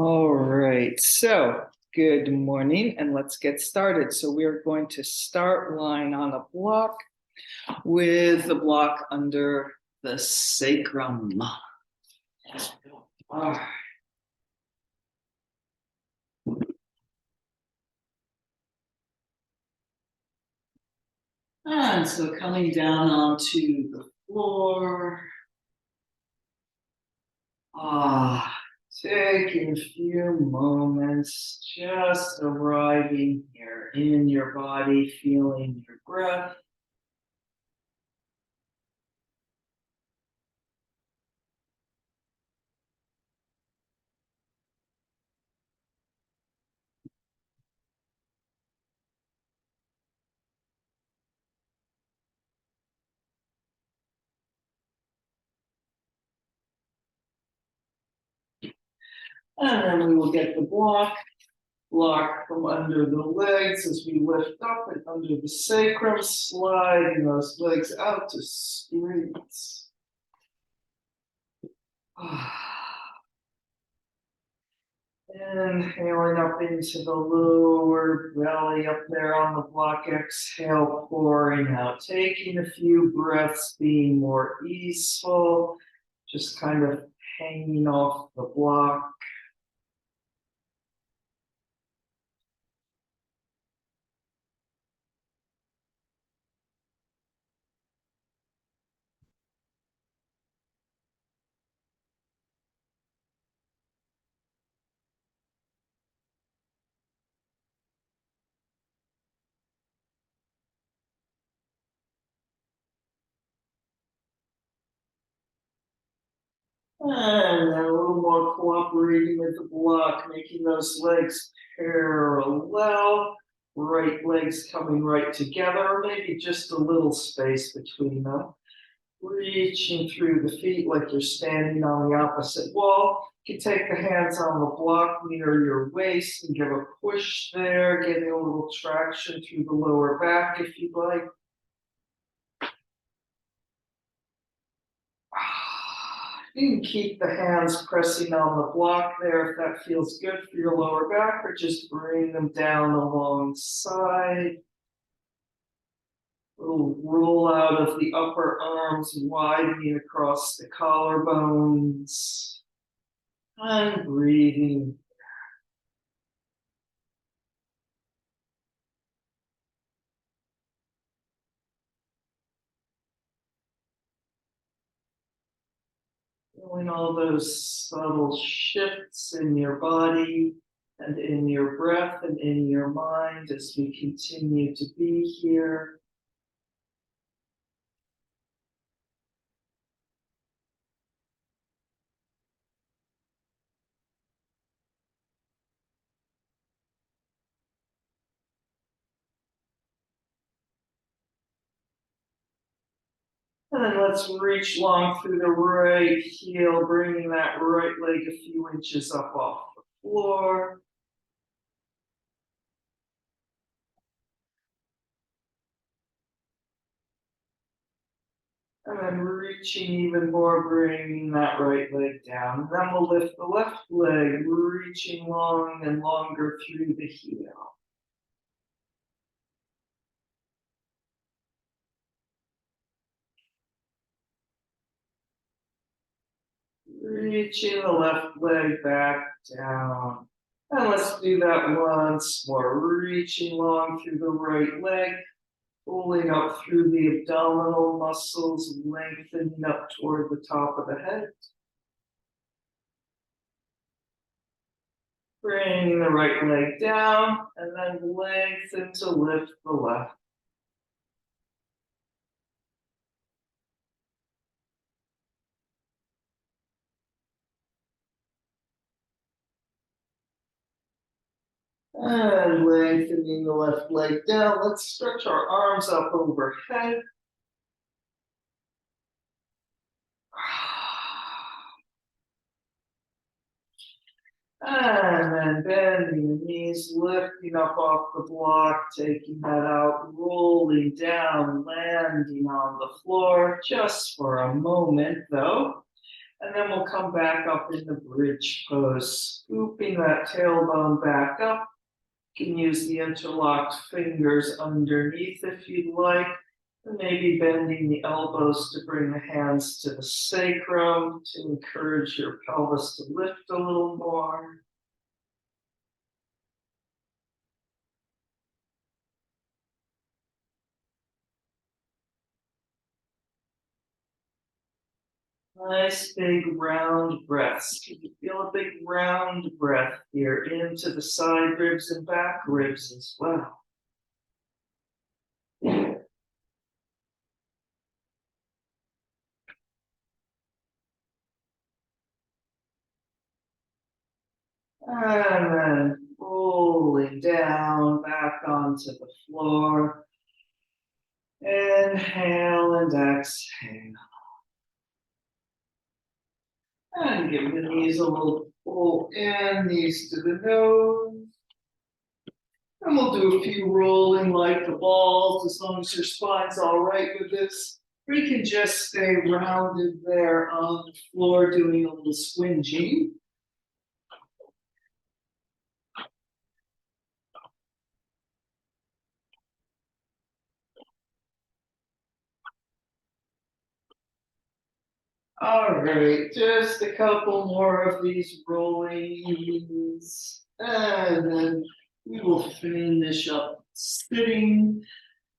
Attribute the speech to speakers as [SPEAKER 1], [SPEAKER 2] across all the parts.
[SPEAKER 1] All right, so good morning, and let's get started. So we are going to start lying on a block with the block under the sacrum. All right. And so coming down onto the floor. Taking a few moments, just arriving here in your body, feeling your breath. And then we will get the block from under the legs as we lift up and under the sacrum, sliding those legs out to straight. Inhaling up into the lower belly up there on the block. Exhale, pouring out, taking a few breaths, being more easeful, just kind of hanging off the block. And then a little more cooperating with the block, making those legs parallel, right legs coming right together, or maybe just a little space between them. Reaching through the feet like you're standing on the opposite wall. You can take the hands on the block near your waist and give a push there, getting a little traction through the lower back if you'd like. You can keep the hands pressing on the block there if that feels good for your lower back, or just bring them down alongside. Little roll out of the upper arms, widening across the collarbones. And breathing. Feeling all those subtle shifts in your body and in your breath and in your mind as we continue to be here. And then let's reach long through the right heel, bringing that right leg a few inches up off the floor. And then reaching even more, bringing that right leg down. And then we'll lift the left leg, reaching long and longer through the heel. Reaching the left leg back down. And let's do that once more. Reaching long through the right leg, pulling up through the abdominal muscles, lengthening up toward the top of the head. Bring the right leg down, and then lengthen to lift the left. And lengthening the left leg down. Let's stretch our arms up overhead. And then bending the knees, lifting up off the block, taking that out, rolling down, landing on the floor just for a moment though. And then we'll come back up in the bridge pose, scooping that tailbone back up. You can use the interlocked fingers underneath if you'd like, and maybe bending the elbows to bring the hands to the sacrum to encourage your pelvis to lift a little more. Nice big round breaths. Can you feel a big round breath here into the side ribs and back ribs as well? And then rolling down back onto the floor. Inhale and exhale. And give the knees a little pull in, knees to the nose. And we'll do a few rolling like the balls, as long as your spine's all right with this. We can just stay rounded there on the floor doing a little squinging. All right, just a couple more of these rollings. And then we will finish up sitting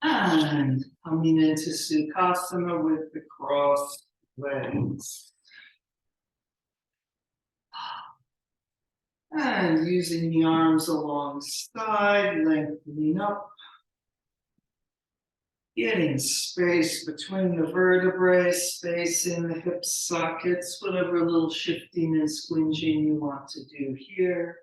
[SPEAKER 1] and coming into Sukhasana with the crossed legs. And using the arms alongside, lengthening up. Getting space between the vertebrae, space in the hip sockets, whatever little shifting and squinging you want to do here.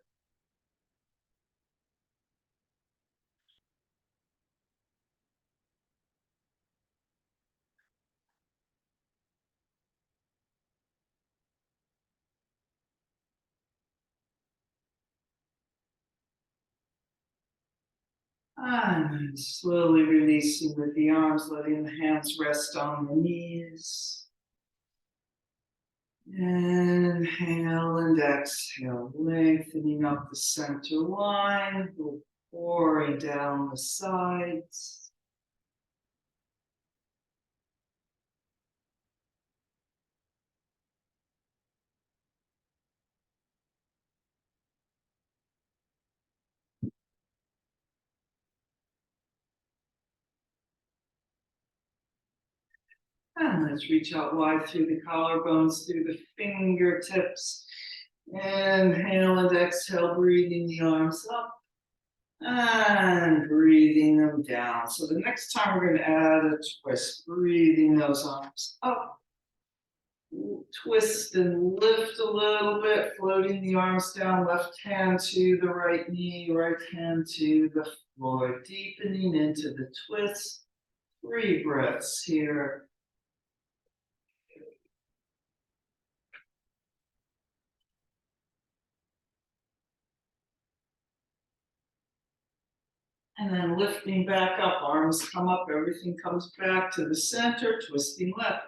[SPEAKER 1] And slowly releasing with the arms, letting the hands rest on the knees. Inhale and exhale, lengthening up the center line, pouring down the sides. And let's reach out wide through the collarbones, through the fingertips. Inhale and exhale, breathing the arms up. And breathing them down. So the next time we're going to add a twist, breathing those arms up. Twist and lift a little bit, floating the arms down, left hand to the right knee, right hand to the floor, deepening into the twist. 3 breaths here. And then lifting back up, arms come up, everything comes back to the center, twisting left.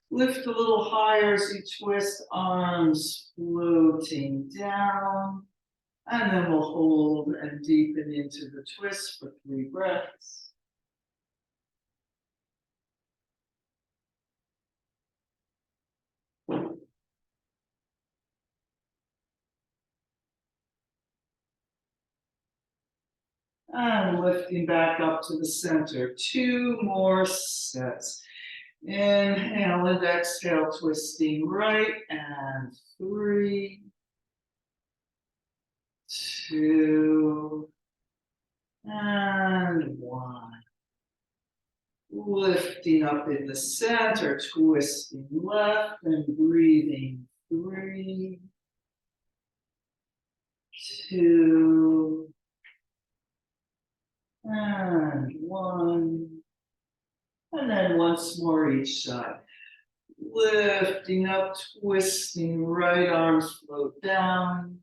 [SPEAKER 1] Lift a little higher as you twist, arms floating down. And then we'll hold and deepen into the twist for 3 breaths. And lifting back up to the center. 2 more sets. Inhale and exhale, twisting right, and 3, 2, and 1. Lifting up in the center, twisting left and breathing. 3, 2, and 1. And then once more each side. Lifting up, twisting, right arms float down.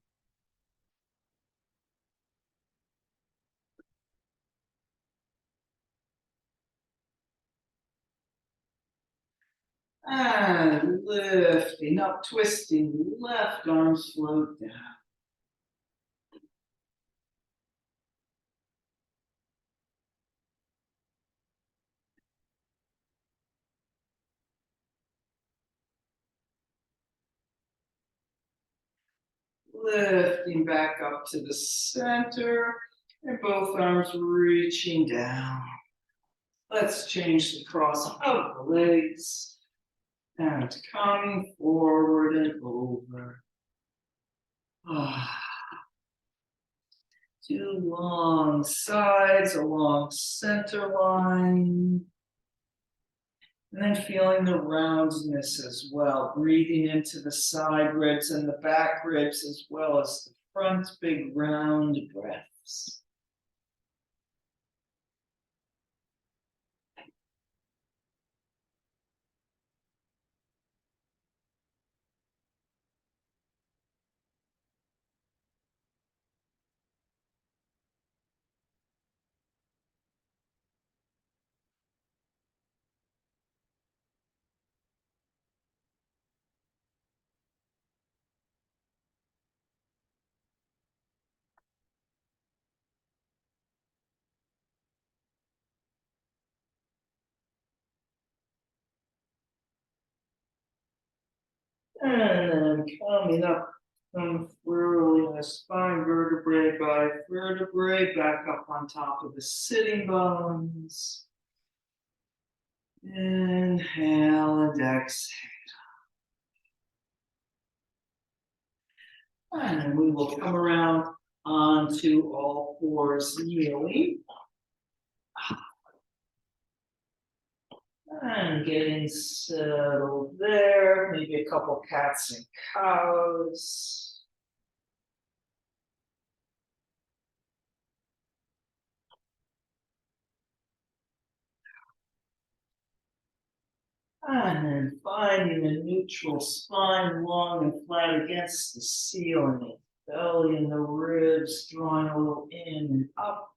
[SPEAKER 1] And lifting up, twisting, left arms float down. Lifting back up to the center, and both arms reaching down. Let's change the cross of the legs, and coming forward and over. Two long sides along center line. And then feeling the roundness as well, breathing into the side ribs and the back ribs as well as the front big round breaths. And then coming up, unfurling the spine vertebrae by vertebrae, back up on top of the sitting bones. Inhale and exhale. And we will come around onto all fours, kneeling. And getting settled there, maybe a couple cats and cows. And then finding a neutral spine, long and flat against the ceiling. Belly and the ribs drawing a little in and up.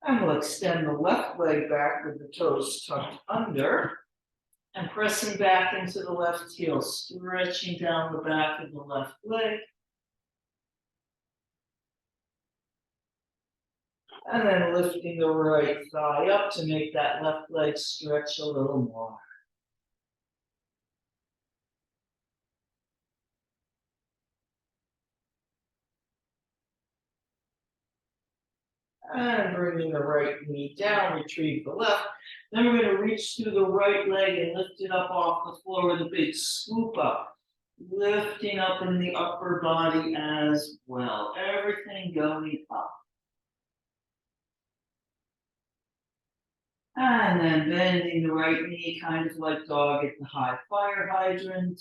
[SPEAKER 1] And we'll extend the left leg back with the toes tucked under. And pressing back into the left heel, stretching down the back of the left leg. And then lifting the right thigh up to make that left leg stretch a little more. And bringing the right knee down, retrieve the left. Then we're going to reach through the right leg and lift it up off the floor with a big swoop up. Lifting up in the upper body as well. Everything going up. And then bending the right knee, kind of like dog at the high fire hydrant.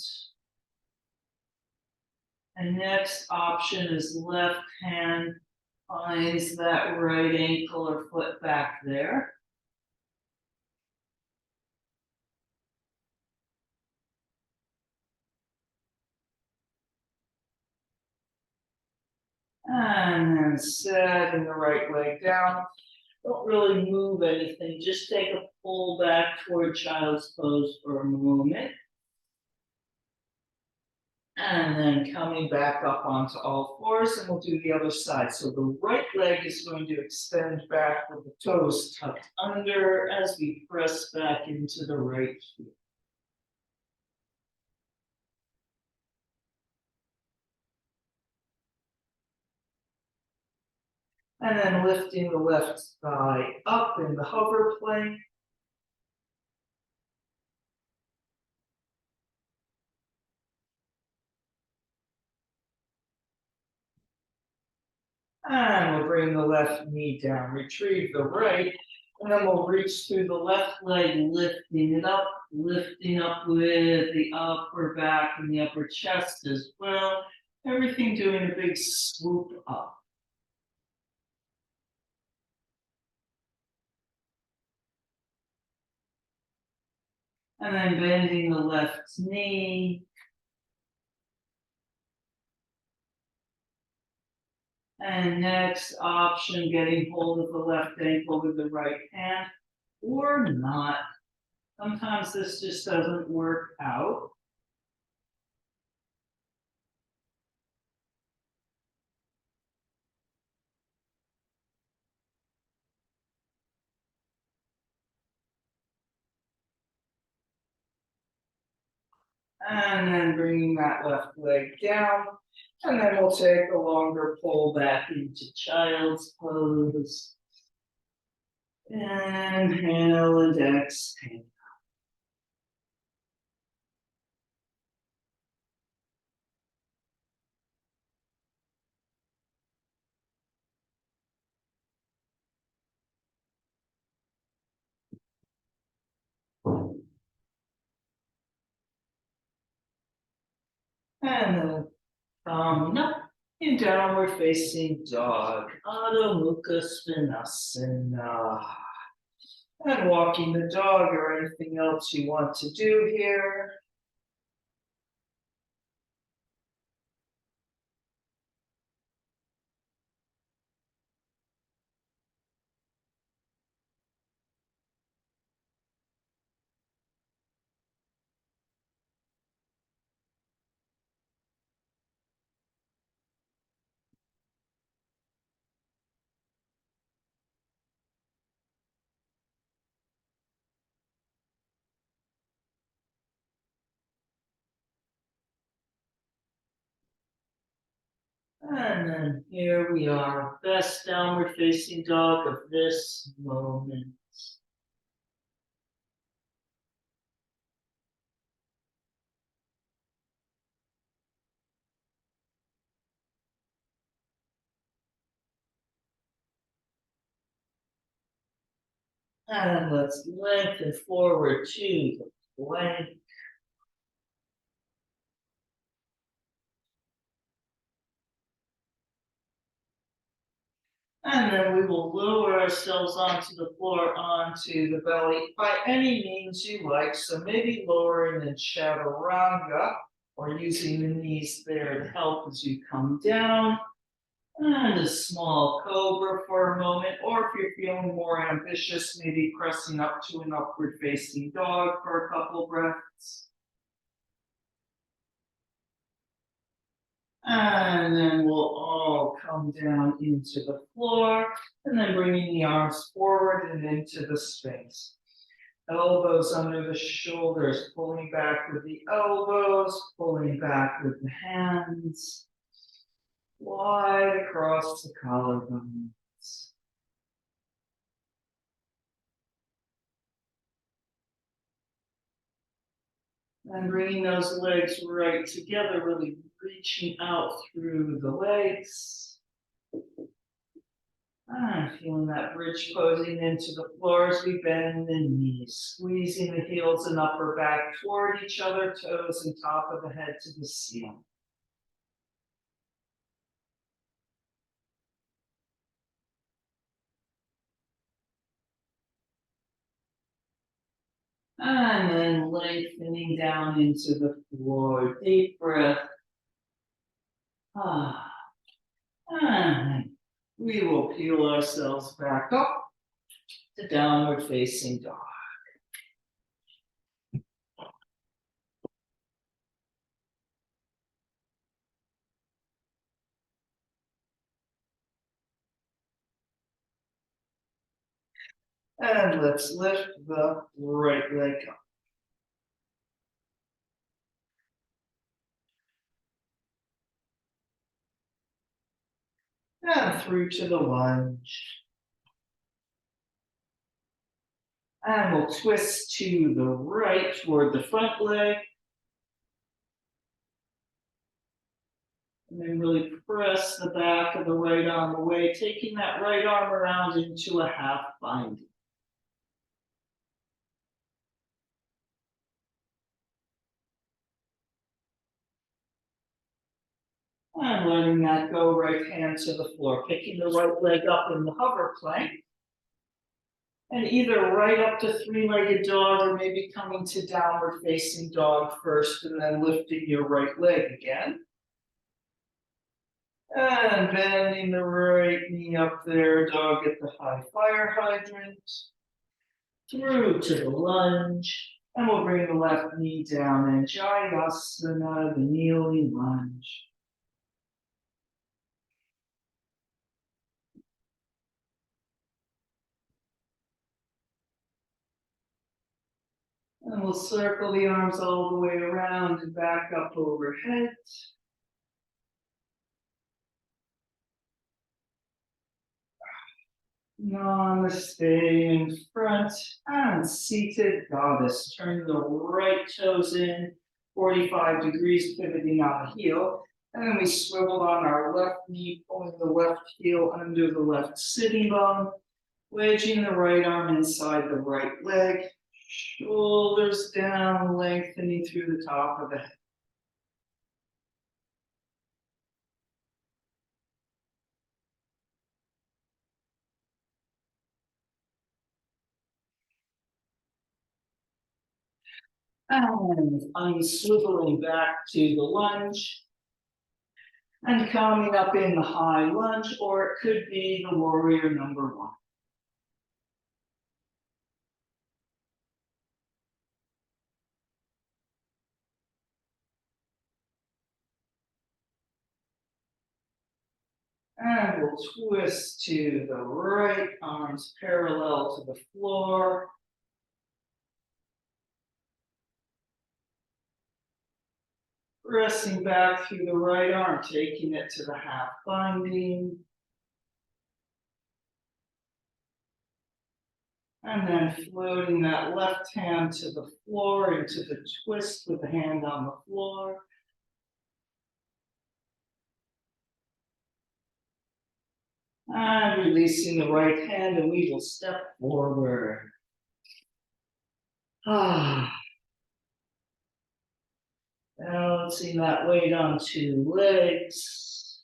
[SPEAKER 1] And next option is left hand finds that right ankle or foot back there. And then setting the right leg down. Don't really move anything, just take a pull back toward child's pose for a moment. And then coming back up onto all fours, and we'll do the other side. So the right leg is going to extend back with the toes tucked under as we press back into the right heel. And then lifting the left thigh up in the hover plank. And we'll bring the left knee down, retrieve the right, and then we'll reach through the left leg, lifting up with the upper back and the upper chest as well. Everything doing a big swoop up. And then bending the left knee. And next option, getting hold of the left ankle with the right hand, or not. Sometimes this just doesn't work out. And then bringing that left leg down. And then we'll take a longer pull back into child's pose. Inhale and exhale. And then coming up in downward facing dog, Adho Mukha Svanasana. And walking the dog or anything else you want to do here. And then here we are, best downward facing dog of this moment. And let's lengthen forward to the plank. And then we will lower ourselves onto the floor, onto the belly by any means you like. So maybe lowering in chaturanga or using the knees there to help as you come down. And a small cobra for a moment, or if you're feeling more ambitious, maybe pressing up to an upward facing dog for a couple breaths. And then we'll all come down into the floor, and then bringing the arms forward and into the space. Elbows under the shoulders, pulling back with the elbows, pulling back with the hands. Wide across the collarbones. And bringing those legs right together, really reaching out through the legs. And feeling that bridge posing into the floor as we bend the knees, squeezing the heels and upper back toward each other, toes and top of the head to the ceiling. And then lengthening down into the floor. Deep breath. And we will peel ourselves back up to downward facing dog. And let's lift the right leg up. And through to the lunge. And we'll twist to the right toward the front leg. And then really press the back of the right arm away, taking that right arm around into a half binding. And letting that go, right hand to the floor, picking the right leg up in the hover plank. And either right up to three-legged dog or maybe coming to downward facing dog first and then lifting your right leg again. And bending the right knee up there, dog at the high fire hydrant. through to the lunge. And we'll bring the left knee down and Jayasana, the kneeling lunge. And we'll circle the arms all the way around and back up overhead. Namaste in front and seated goddess. Turn the right toes in, 45 degrees, pivoting on the heel. And then we swivel on our left knee, pulling the left heel under the left sitting bone, wedging the right arm inside the right leg, shoulders down, lengthening through the top of the head. And I'm swiveling back to the lunge and coming up in the high lunge, or it could be the warrior number one. And we'll twist to the right, arms parallel to the floor. Pressing back through the right arm, taking it to the half binding. And then floating that left hand to the floor into the twist with the hand on the floor. And releasing the right hand, and we will step forward. Balancing that weight on two legs.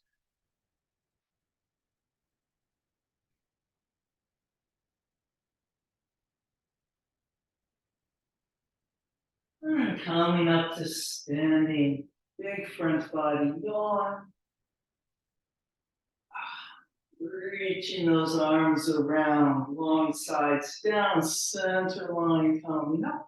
[SPEAKER 1] And coming up to standing, big front body yawn. Reaching those arms around, long sides down, center line coming up.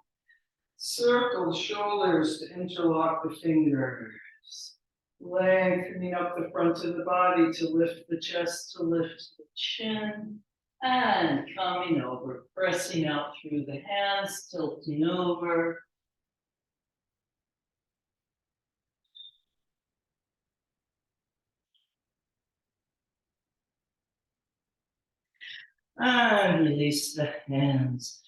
[SPEAKER 1] Circle shoulders to interlock the fingers. Lengthening up the front of the body to lift the chest, to lift the chin. And coming over, pressing out through the hands, tilting over. And release the hands.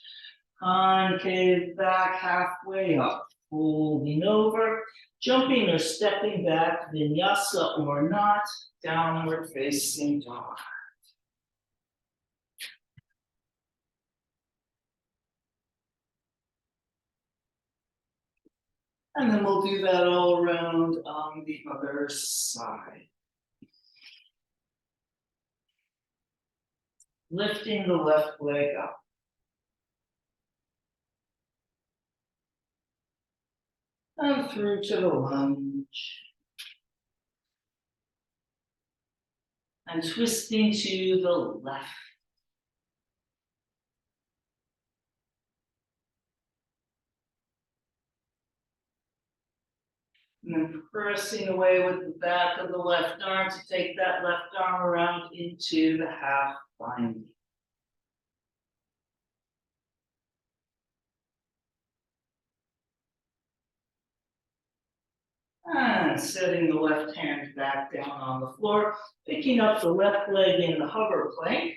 [SPEAKER 1] Concave back, halfway up, folding over, jumping or stepping back, vinyasa or not, downward facing dog. And then we'll do that all around on the other side. Lifting the left leg up. And through to the lunge. And twisting to the left. And then pressing away with the back of the left arm to take that left arm around into the half binding. And setting the left hand back down on the floor, picking up the left leg in the hover plank,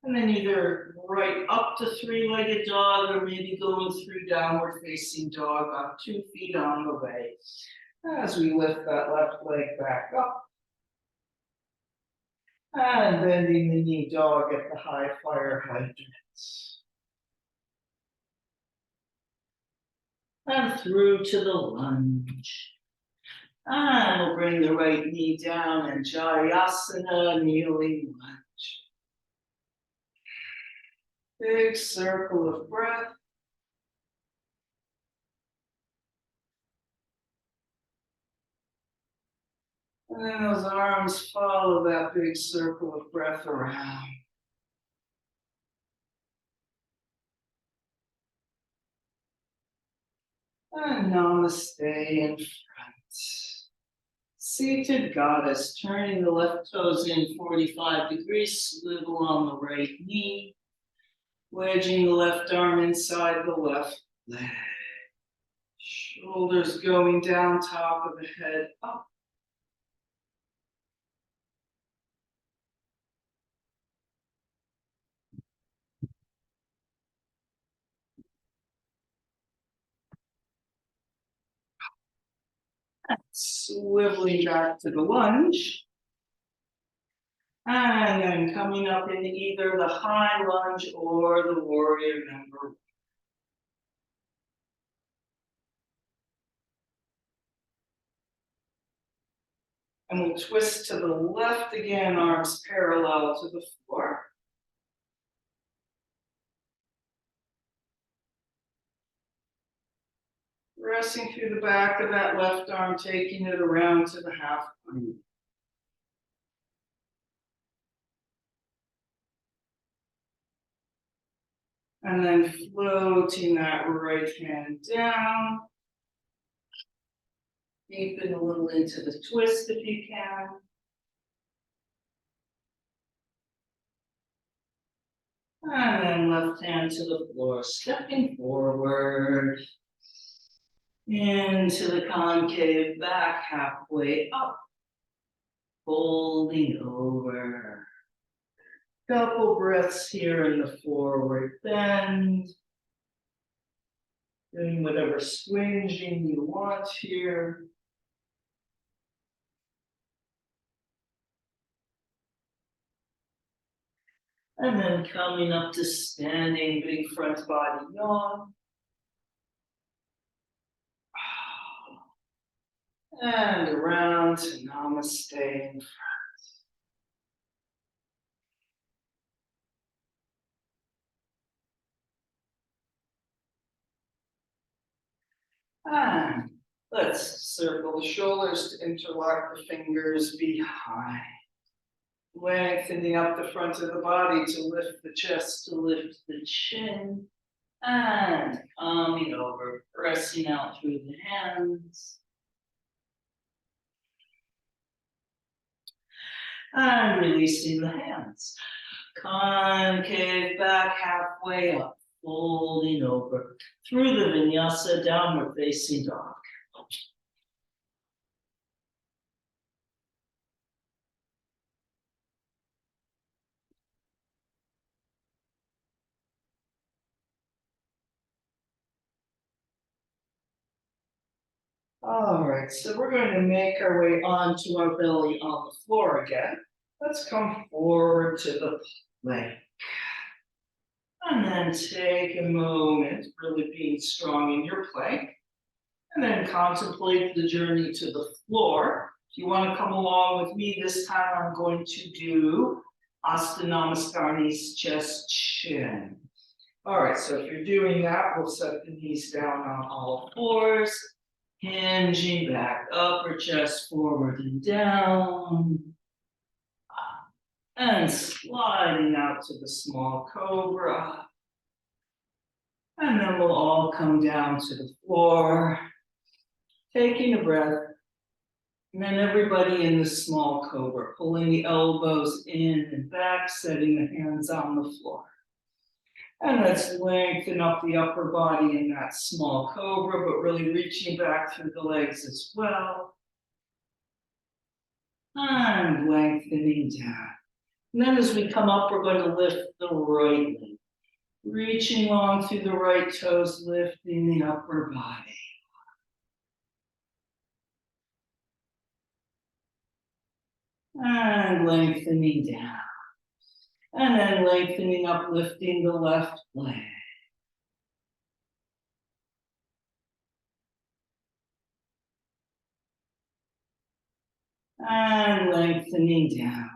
[SPEAKER 1] and then either right up to three-legged dog or maybe going through downward facing dog on 2 feet on the way. As we lift that left leg back up. And bending the knee dog at the high fire hydrants. And through to the lunge. And we'll bring the right knee down and Jayasana, kneeling lunge. Big circle of breath. And then those arms follow that big circle of breath around. And Namaste in front. Seated goddess, turning the left toes in 45 degrees, swivel on the right knee, wedging the left arm inside the left leg. Shoulders going down, top of the head up. Swiveling back to the lunge. And then coming up in either the high lunge or the warrior number. And we'll twist to the left again, arms parallel to the floor. Pressing through the back of that left arm, taking it around to the half plane. And then floating that right hand down. Deepen a little into the twist if you can. And then left hand to the floor, stepping forward. Into the concave back, halfway up. Folding over. Couple breaths here in the forward bend. Doing whatever swinging you want here. And then coming up to standing, big front body yawn. And around to Namaste in front. And let's circle the shoulders to interlock the fingers behind. Lengthening up the front of the body to lift the chest, to lift the chin. And coming over, pressing out through the hands. And releasing the hands. Concave back, halfway up, folding over. Through the vinyasa, downward facing dog. All right, so we're going to make our way onto our belly on the floor again. Let's come forward to the plank. And then take a moment, really being strong in your plank. And then contemplate the journey to the floor. If you want to come along with me, this time I'm going to do Asta Namaskaran's chest chin. All right, so if you're doing that, we'll set the knees down on all fours. Hinging back, upper chest forward and down. And sliding out to the small cobra. And then we'll all come down to the floor. Taking a breath. And then everybody in the small cobra, pulling the elbows in and back, setting the hands on the floor. And let's lengthen up the upper body in that small cobra, but really reaching back through the legs as well. And lengthening down. And then as we come up, we're going to lift the right leg. Reaching long through the right toes, lifting the upper body. And lengthening down. And then lengthening up, lifting the left leg. And lengthening down.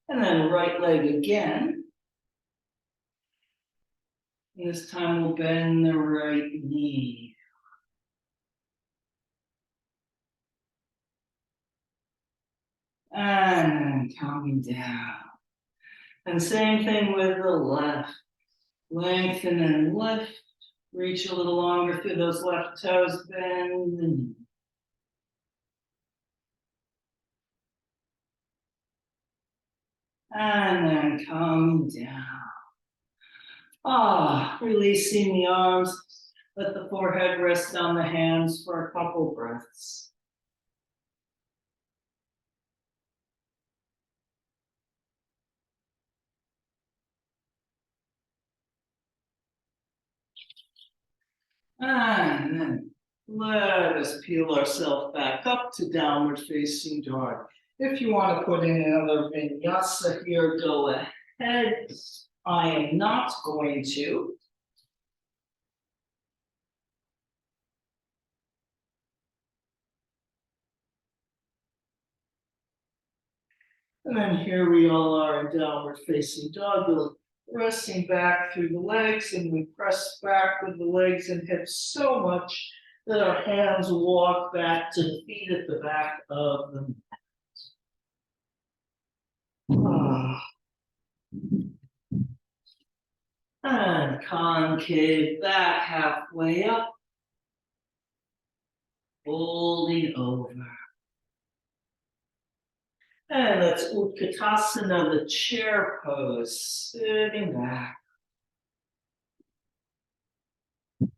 [SPEAKER 1] And then right leg again. And this time we'll bend the right knee. And then coming down. And same thing with the left. Lengthen and lift. Reach a little longer through those left toes, bend the knee. And then coming down. Releasing the arms. Let the forehead rest on the hands for a couple breaths. And then let us peel ourselves back up to downward facing dog. If you want to put in another vinyasa here, go ahead. I am not going to. And then here we all are in downward facing dog. We're resting back through the legs, and we press back with the legs and hips so much that our hands walk back to the feet at the back of the mat. And concave back halfway up, folding over. And let's Utkatasana, the chair pose, sitting back.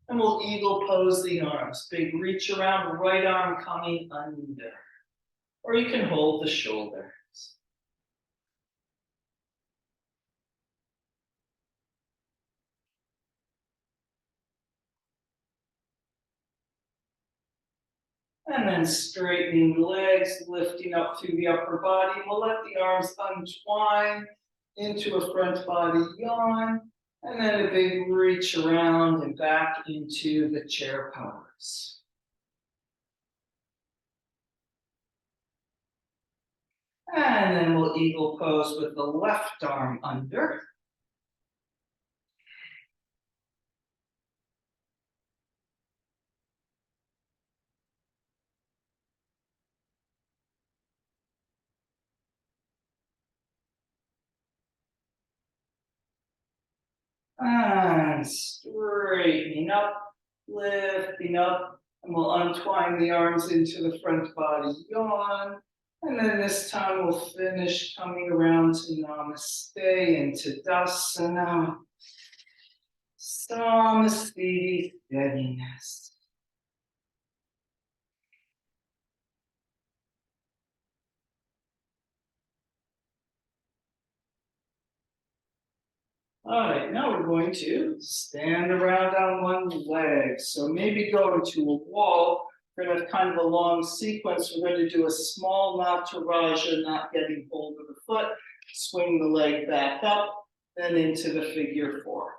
[SPEAKER 1] And we'll eagle pose the arms. Big reach around, right arm coming under. Or you can hold the shoulders. And then straightening the legs, lifting up through the upper body. We'll let the arms untwine into a front body yawn. And then a big reach around and back into the chair pose. And then we'll eagle pose with the left arm under. And straightening up, lifting up, and we'll untwine the arms into the front body yawn. And then this time we'll finish coming around to Namaste into Dasana. Namaste, steadiness. All right, now we're going to stand around on one leg. So maybe go into a wall. We're going to have kind of a long sequence. We're going to do a small Nataraja, not getting hold of the foot. Swing the leg back up, then into the figure four.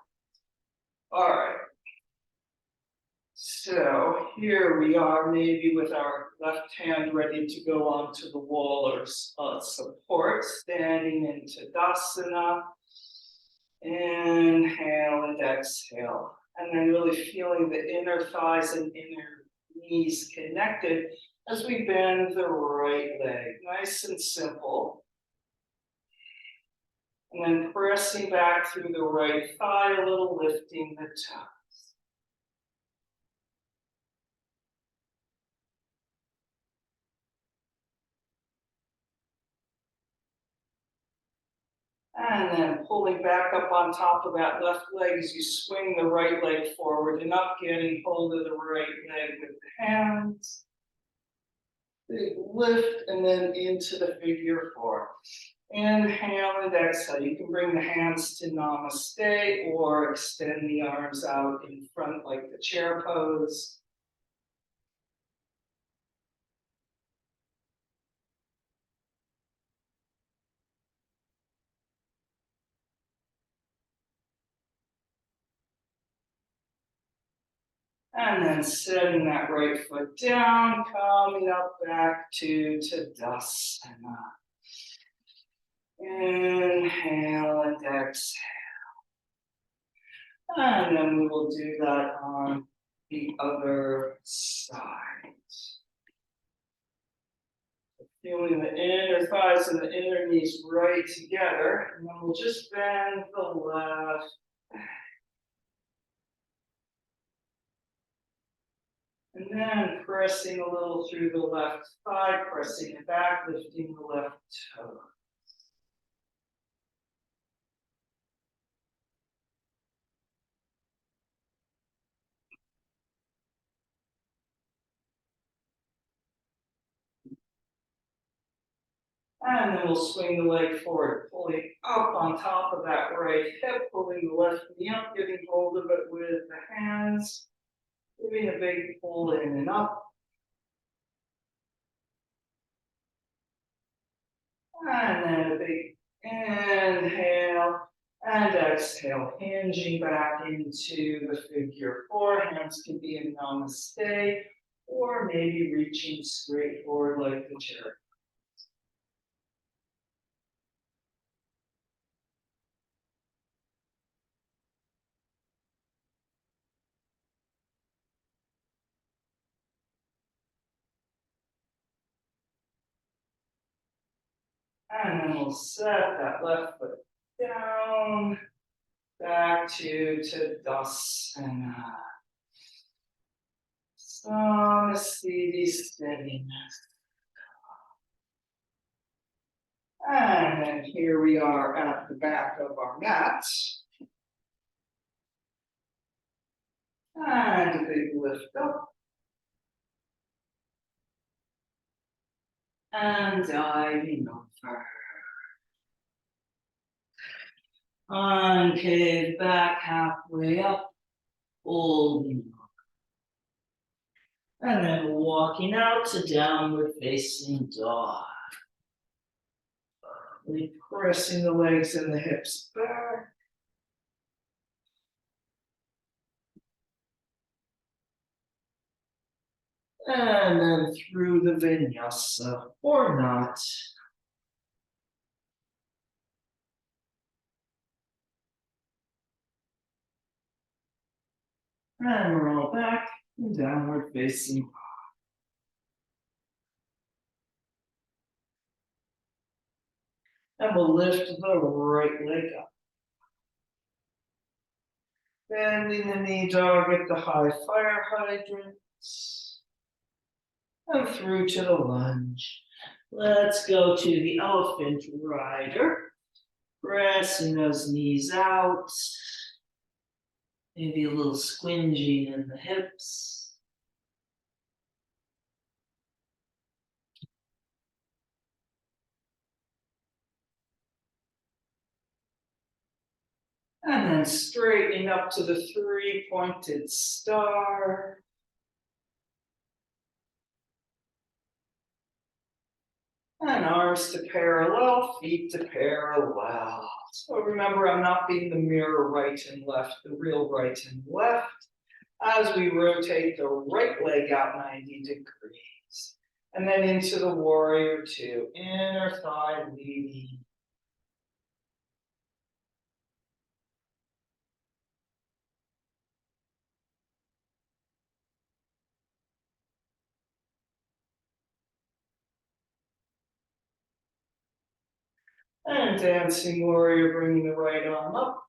[SPEAKER 1] All right. So here we are, maybe with our left hand ready to go onto the wall or support, standing into Dasana. Inhale and exhale. And then really feeling the inner thighs and inner knees connected as we bend the right leg. Nice and simple. And then pressing back through the right thigh, a little lifting the toes. And then pulling back up on top of that left leg as you swing the right leg forward and up, getting hold of the right leg with the hands. Big lift and then into the figure four. Inhale and exhale. You can bring the hands to Namaste or extend the arms out in front like the chair pose. And then setting that right foot down, coming up back to Tadasana. Inhale and exhale. And then we will do that on the other side. Feeling the inner thighs and the inner knees right together. And then we'll just bend the left. And then pressing a little through the left thigh, pressing it back, lifting the left toe. And then we'll swing the leg forward, pulling up on top of that right hip, pulling the left knee up, getting hold of it with the hands, giving a big pull in and up. And then a big inhale and exhale, hinging back into the figure four. Hands can be in Namaste or maybe reaching straight forward like the chair. And then we'll set that left foot down, back to Tadasana. Namaste, steadiness. And then here we are at the back of our mat. And a big lift up. And diving over. Concave back halfway up, holding on. And then walking out to downward facing dog. Pressing the legs and the hips back. And then through the vinyasa or not. And roll back and downward facing dog. And we'll lift the right leg up. Bending the knee dog at the high fire hydrants. And through to the lunge. Let's go to the elephant rider. Pressing those knees out. Maybe a little squinging in the hips. And then straightening up to the three-pointed star. And arms to parallel, feet to parallel. So remember, I'm not being the mirror right and left, the real right and left. As we rotate the right leg out 90 degrees. And then into the warrior two, inner thigh leading. And dancing warrior, bringing the right arm up.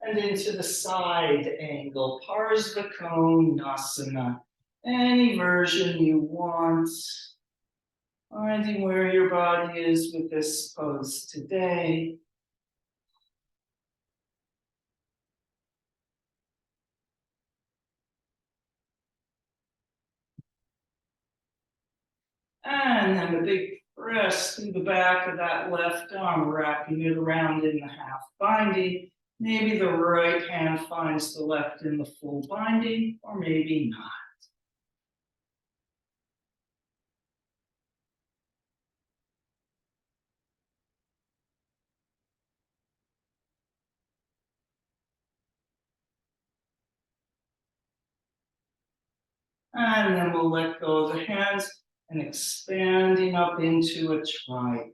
[SPEAKER 1] And into the side angle, Parsvakonasana. Any version you want. Finding where your body is with this pose today. And then a big press through the back of that left arm, wrapping it around in the half binding. Maybe the right hand finds the left in the full binding, or maybe not. And then we'll let go of the hands and expanding up into a triangle.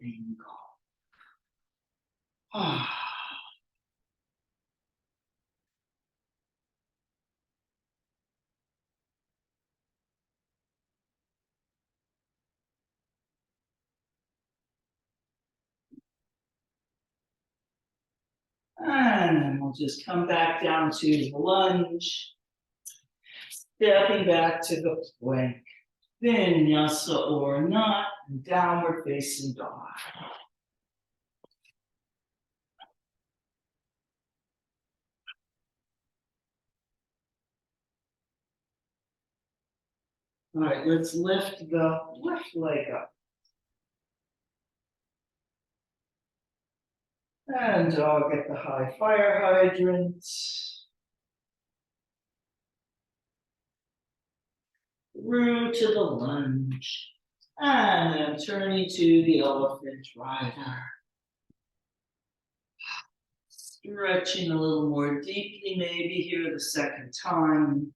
[SPEAKER 1] And then we'll just come back down to the lunge. Stepping back to the plank. Vinyasa or not, and downward facing dog. All right, let's lift the left leg up. And dog at the high fire hydrant. Through to the lunge. And then turning to the elephant rider. Stretching a little more deeply, maybe here the second time.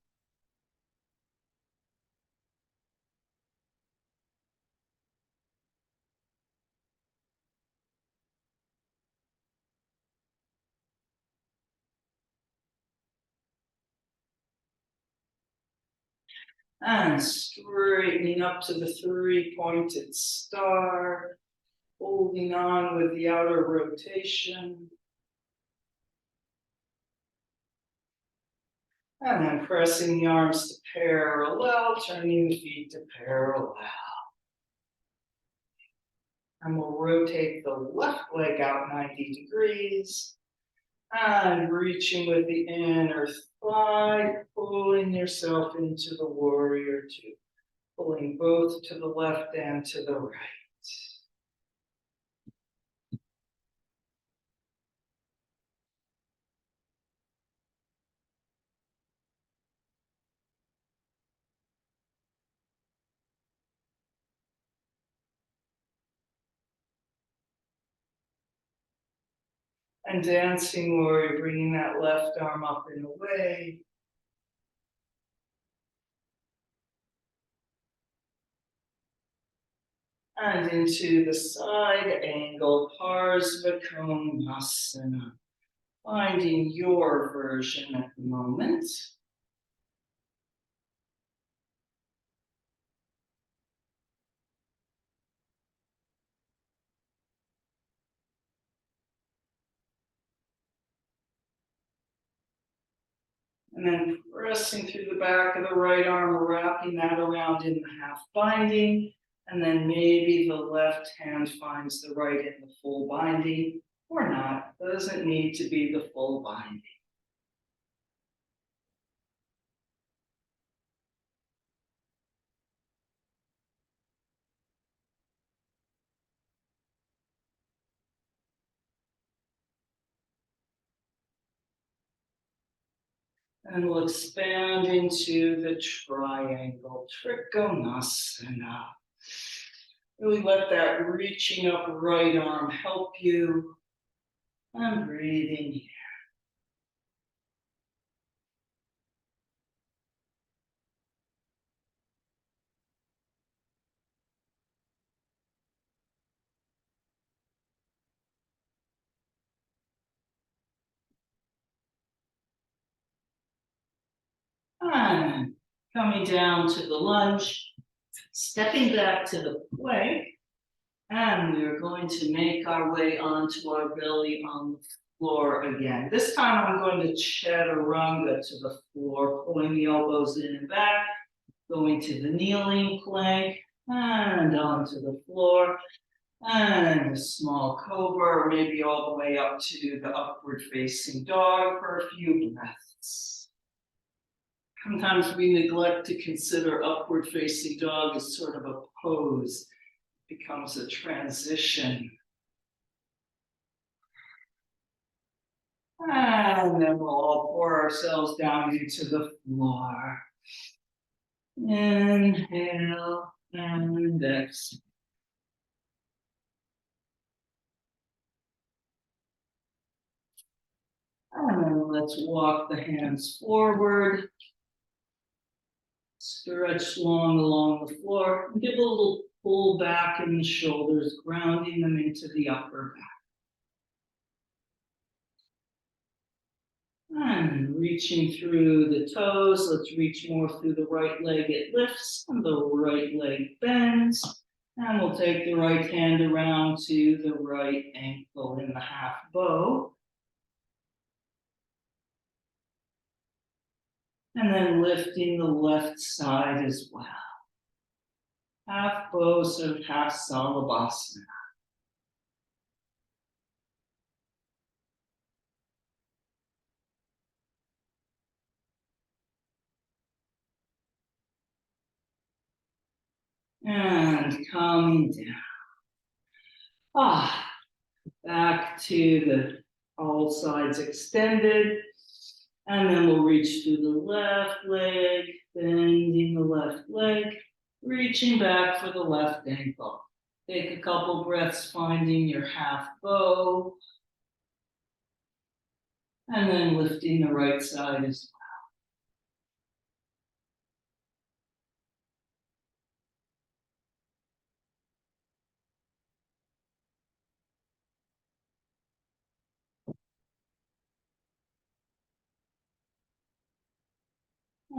[SPEAKER 1] And straightening up to the three-pointed star, holding on with the outer rotation. And then pressing the arms to parallel, turning the feet to parallel. And we'll rotate the left leg out 90 degrees. And reaching with the inner thigh, pulling yourself into the warrior two. Pulling both to the left and to the right. And dancing warrior, bringing that left arm up and away. And into the side angle, Parsvakonasana. Finding your version at the moment. And then pressing through the back of the right arm, wrapping that around in the half binding. And then maybe the left hand finds the right in the full binding, or not. Doesn't need to be the full binding. And we'll expand into the triangle, Trikonasana. Really let that reaching up right arm help you. And breathing here. And coming down to the lunge, stepping back to the plank. And we're going to make our way onto our belly on the floor again. This time I'm going to chaturanga to the floor, pulling the elbows in and back, going to the kneeling plank, and onto the floor, and a small cobra, or maybe all the way up to the upward facing dog for a few breaths. Sometimes we neglect to consider upward facing dog as sort of a pose. It becomes a transition. And then we'll all pour ourselves down into the floor. Inhale and exhale. And then let's walk the hands forward. Stretch long along the floor. Give a little pull back in the shoulders, grounding them into the upper back. And reaching through the toes, let's reach more through the right leg, it lifts, and the right leg bends. And we'll take the right hand around to the right ankle in the half bow. And then lifting the left side as well. Half bow, so half salabhasana. And coming down. Back to the all sides extended. And then we'll reach through the left leg, bending the left leg, reaching back for the left ankle. Take a couple breaths, finding your half bow. And then lifting the right side as well.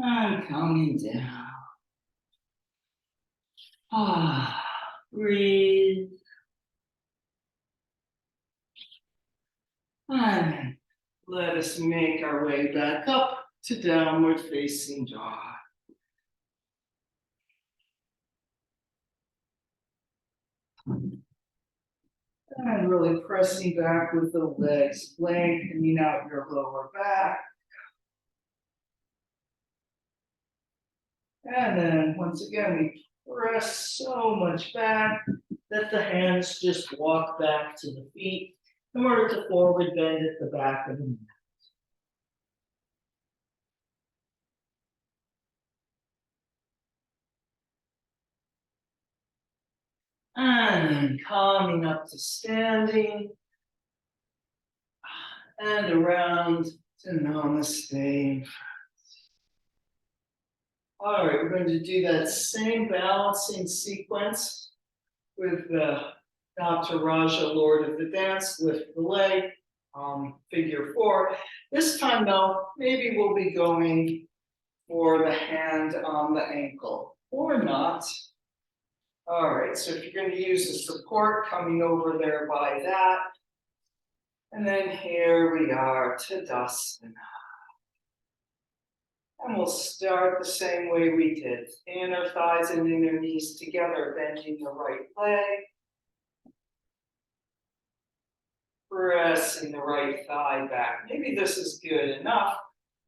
[SPEAKER 1] And coming down. Breathe. And let us make our way back up to downward facing dog. And really pressing back with the legs, lengthening out your lower back. And then once again, we press so much back that the hands just walk back to the feet in order to forward bend at the back of the neck. And then coming up to standing and around to Namaste. All right, we're going to do that same balancing sequence with Dr. Raja, Lord of the Dance, lift the leg, figure 4. This time though, maybe we'll be going for the hand on the ankle, or not. All right, so if you're going to use a support, coming over there by that. And then here we are, Tadasana. And we'll start the same way we did. Inner thighs and inner knees together, bending the right leg. Pressing the right thigh back. Maybe this is good enough.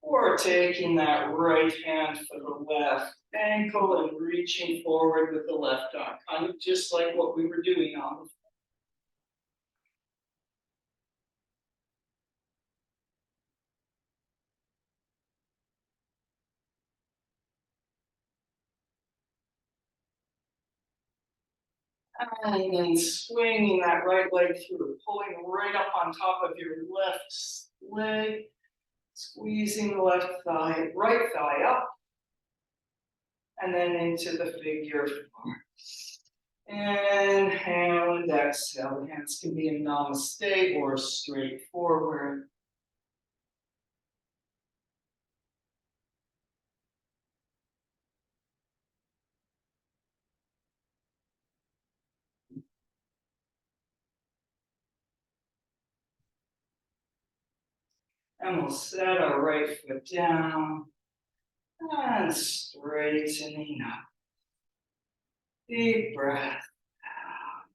[SPEAKER 1] Or taking that right hand for the left ankle and reaching forward with the left arm. Kind of just like what we were doing on the floor. And then swinging that right leg through, pulling right up on top of your left leg, squeezing the left thigh, right thigh up, and then into the figure 4. Inhale and exhale. The hands can be in Namaste or straight forward. And we'll set our right foot down and straightening up. Deep breath out.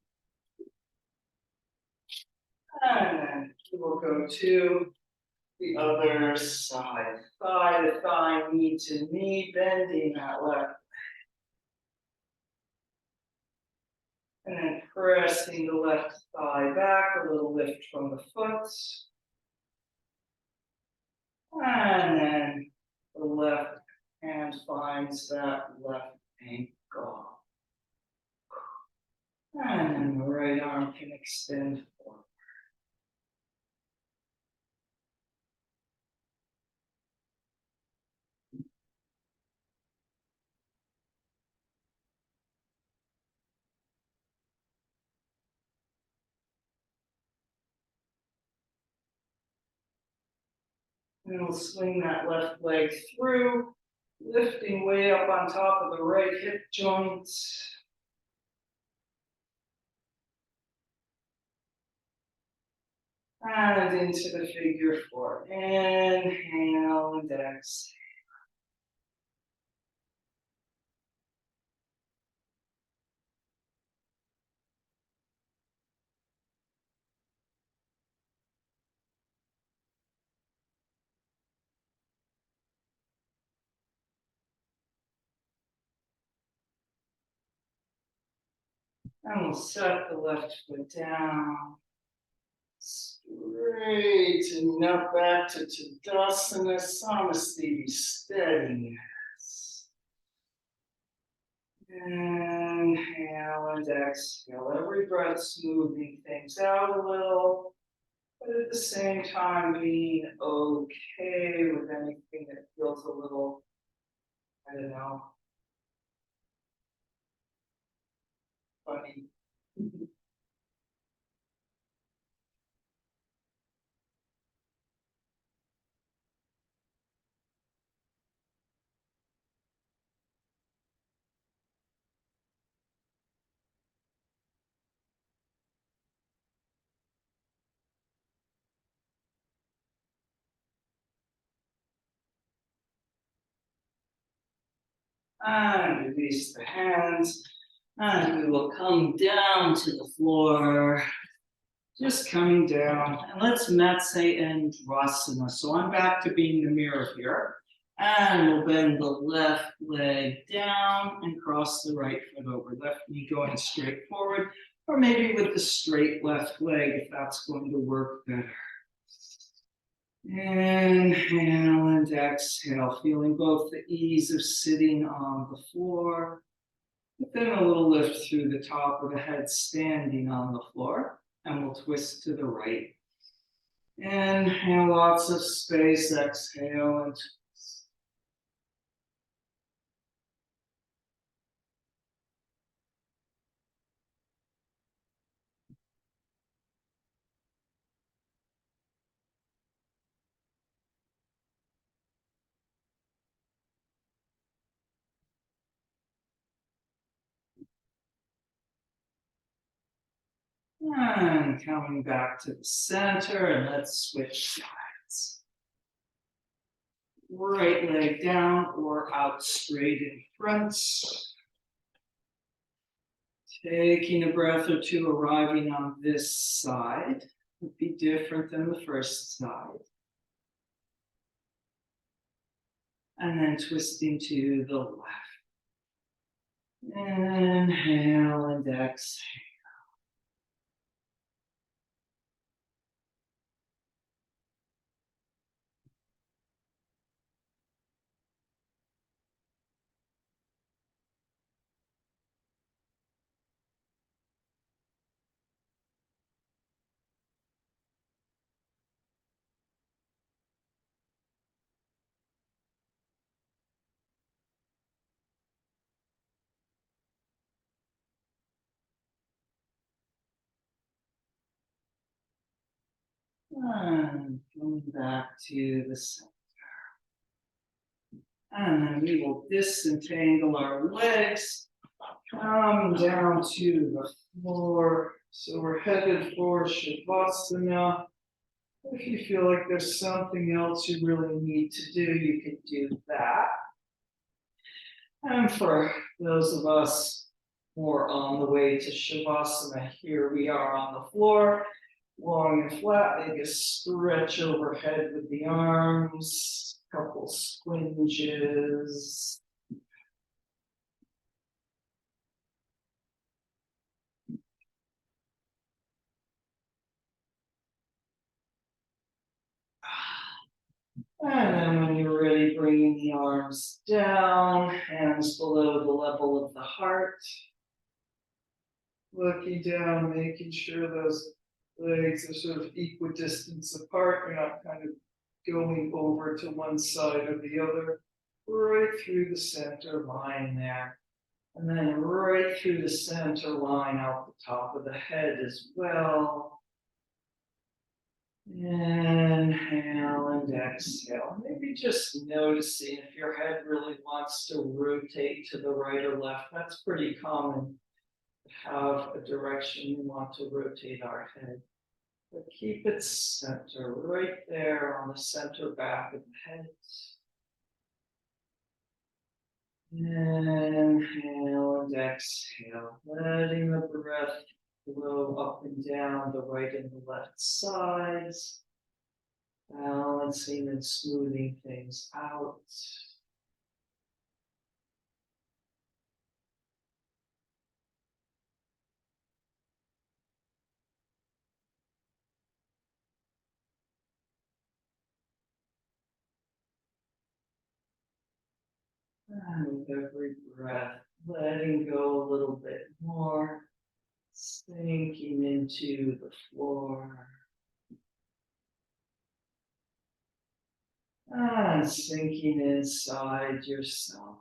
[SPEAKER 1] And then we'll go to the other side. Thigh to thigh, knee to knee, bending that left. And then pressing the left thigh back, a little lift from the foot. And then the left hand finds that left ankle. And then the right arm can extend forward. And we'll swing that left leg through, lifting way up on top of the right hip joint. And into the figure 4. Inhale and exhale. And we'll set the left foot down. Straighten up back to Tadasana, Namaste, steadiness. Inhale and exhale. Every breath smoothing things out a little, but at the same time being okay with anything that feels a little, I don't know, funny. And release the hands. And we will come down to the floor. Just coming down. And let's Matsya and Dvasana. So I'm back to being the mirror here. And we'll bend the left leg down and cross the right foot over. Left knee going straight forward. Or maybe with the straight left leg if that's going to work better. Inhale and exhale, feeling both the ease of sitting on the floor, but then a little lift through the top of the head standing on the floor, and we'll twist to the right. Inhale, lots of space, exhale and twist. And coming back to the center, and let's switch sides. Right leg down or out straight in front. Taking a breath or two, arriving on this side. Would be different than the first side. And then twisting to the left. Inhale and exhale. And coming back to the center. And then we will disentangle our legs. Come down to the floor. So we're headed for Shavasana. If you feel like there's something else you really need to do, you can do that. And for those of us who are on the way to Shavasana, here we are on the floor, long and flat, maybe a stretch overhead with the arms, couple squinges. And then when you're ready, bringing the arms down, hands below the level of the heart. Looking down, making sure those legs are sort of equidistance apart. You're not kind of going over to one side or the other. Right through the center line there. And then right through the center line out the top of the head as well. Inhale and exhale. Maybe just noticing if your head really wants to rotate to the right or left. That's pretty common to have a direction we want to rotate our head. But keep it center, right there on the center back of the head. Inhale and exhale, letting the breath flow up and down the right and the left sides, balancing and smoothing things out. And with every breath, letting go a little bit more, sinking into the floor. And sinking inside yourself.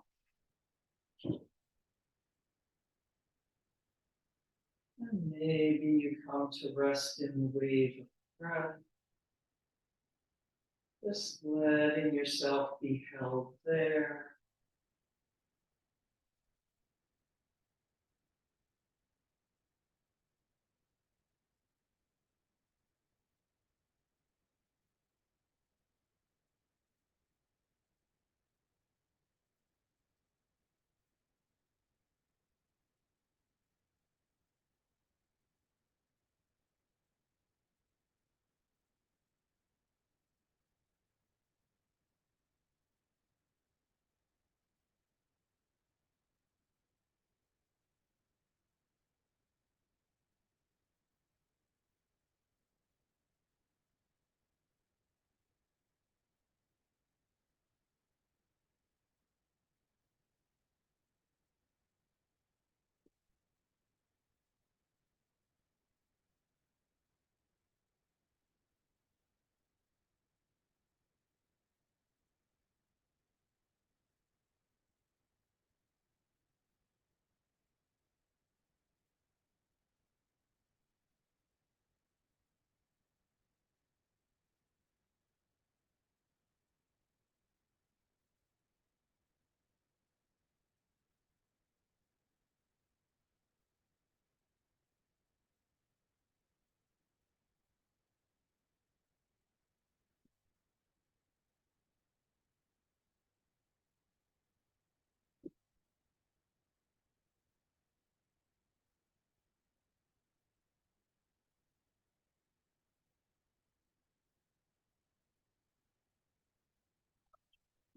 [SPEAKER 1] And maybe you come to rest in the wave of breath. Just letting yourself be held there.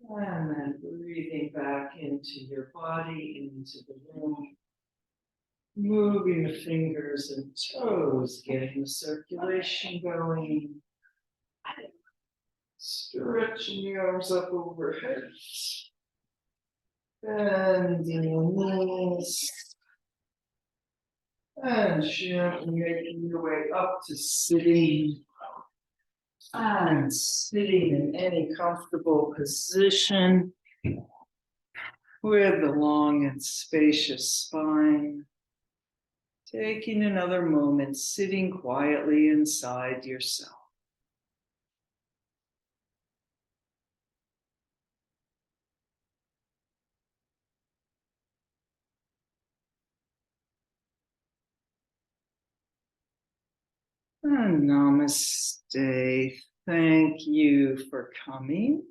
[SPEAKER 1] And then breathing back into your body, into the room. Moving the fingers and toes, getting the circulation going. Stretching the arms up overhead. Bending the knees. And gently making your way up to sitting. And sitting in any comfortable position with a long and spacious spine. Taking another moment, sitting quietly inside yourself. And namaste. Thank you for coming.